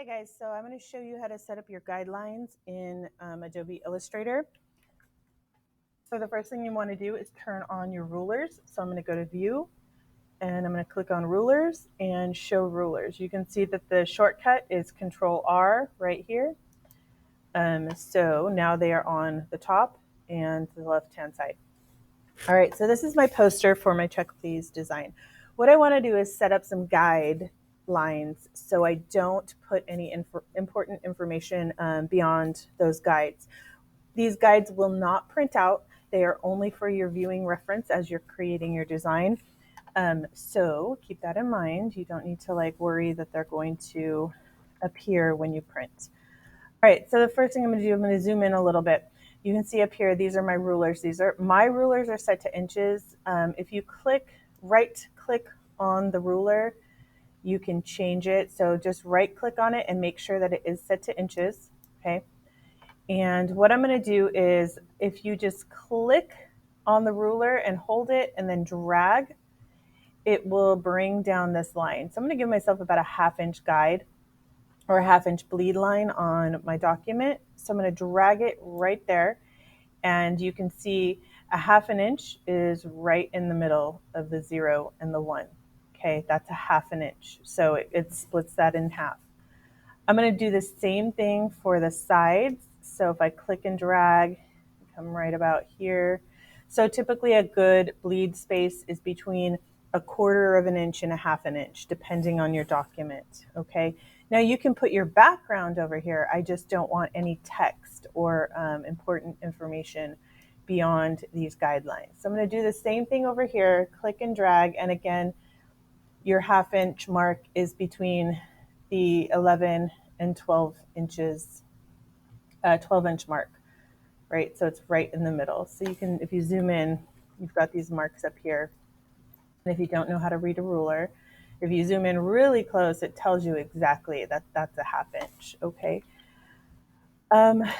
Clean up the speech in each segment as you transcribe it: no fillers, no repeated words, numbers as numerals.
Hey guys, so I'm going to show you how to set up your guidelines in Adobe Illustrator. So the first thing you want to do is turn on your rulers. So I'm going to go to View, and I'm going to click on Rulers and Show Rulers. You can see that the shortcut is Control R right here. So now they are on the top and the left-hand side. All right, so this is my poster for my Check Please design. What I want to do is set up some guidelines so I don't put any important information beyond those guides. These guides will not print out. They are only for your viewing reference as you're creating your design. So keep that in mind. You don't need to worry that they're going to appear when you print. All right, so the first thing I'm going to do, I'm going to zoom in a little bit. You can see up here, these are my rulers. My rulers are set to inches. If you right click on the ruler, you can change it. So just right click on it and make sure that it is set to inches, okay? And what I'm going to do is if you just click on the ruler and hold it and then drag, it will bring down this line. So I'm going to give myself about a 1/2 inch guide or a 1/2 inch bleed line on my document. So I'm going to drag it right there, and you can see a 1/2 inch is right in the middle of the 0 and the 1. Okay, that's a 1/2 inch. So it splits that in half. I'm going to do the same thing for the sides. So if I click and drag, come right about here. So typically a good bleed space is between 1/4 inch and a 1/2 inch, depending on your document, okay? Now you can put your background over here. I just don't want any text or important information beyond these guidelines. So I'm going to do the same thing over here, click and drag, and again, your 1/2 inch mark is between the 11 and 12 inches, 12 inch mark, right? So it's right in the middle. So you can, if you zoom in, you've got these marks up here. And if you don't know how to read a ruler, if you zoom in really close, it tells you exactly that that's a 1/2 inch, okay?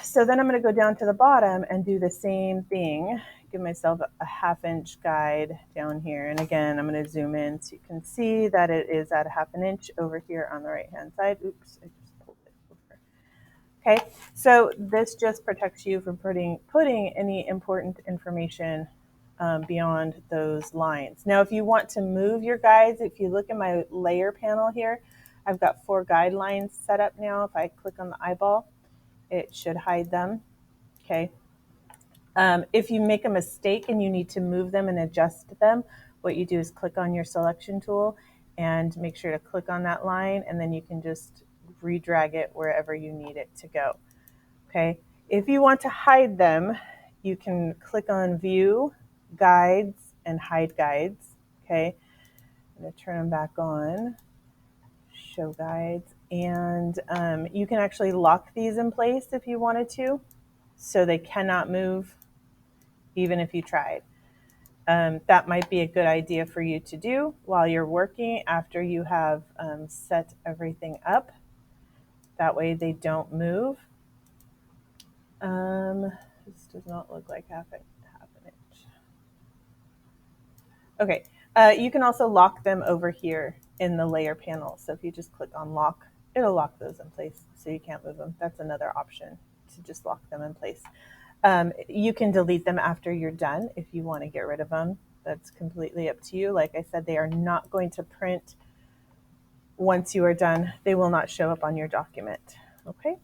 So then I'm going to go down to the bottom and do the same thing. Give myself a 1/2 inch guide down here. And again, I'm going to zoom in so you can see that it is at a 1/2 inch over here on the right-hand side. Oops, I just pulled it over. Okay, so this just protects you from putting any important information beyond those lines. Now, if you want to move your guides, if you look at my layer panel here, I've got 4 guidelines set up now. If I click on the eyeball, it should hide them, okay? If you make a mistake and you need to move them and adjust them, what you do is click on your selection tool and make sure to click on that line, and then you can just redrag it wherever you need it to go, okay? If you want to hide them, you can click on View, Guides, and Hide Guides, okay? I'm going to turn them back on, Show Guides, and you can actually lock these in place if you wanted to, so they cannot move even if you tried. That might be a good idea for you to do while you're working after you have set everything up. That way they don't move. This does not look like 1/2 inch. Okay, you can also lock them over here in the layer panel. So if you just click on lock, it'll lock those in place so you can't move them. That's another option, to just lock them in place. You can delete them after you're done if you want to get rid of them. That's completely up to you. Like I said, they are not going to print once you are done. They will not show up on your document. Okay.